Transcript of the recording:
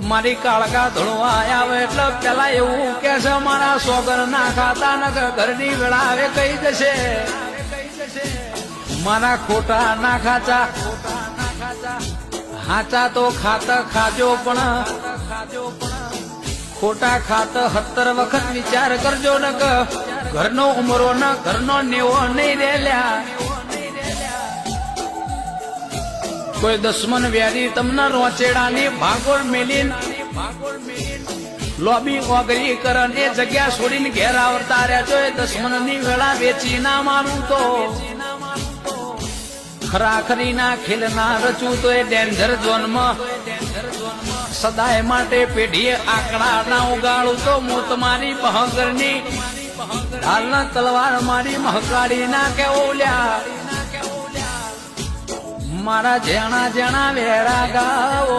મારી કાળકા ધોળવા આવે એટલે પેલા એવું કે છે મારા સોગર ના ખાતા ન ઘરની વેળા આવે કઈ જશે મારા ખોટા ના ખાચા હાચા તો ખાત ખાજો પણ ખોટા ખાત 17 વખત વિચાર કરજો ને ઘરનો ઉમરો ન ઘરનો નેવો નહીં રેલ્યા કોઈ દુશ્મન વ્યારી તમને રોચેડાની ભાગોળ મેલીન લોબી ઓગરી કરન એ જગ્યા છોડીને ઘેર આવતા રહ્યા છો એ દુશ્મનની વેળા વેચી ના માનું તો ખરાખરી ના ખેલ ના રચું તો એ ડેન્જર ઝોનમાં સદાય માટે પેઢીએ આંકડા ના ઉગાડું તો હું તમારી બહગરની ઢાલના તલવાર મારી મહકાડી ના કેવલ્યા મારા જેણા જેણા વેરા ગાઓ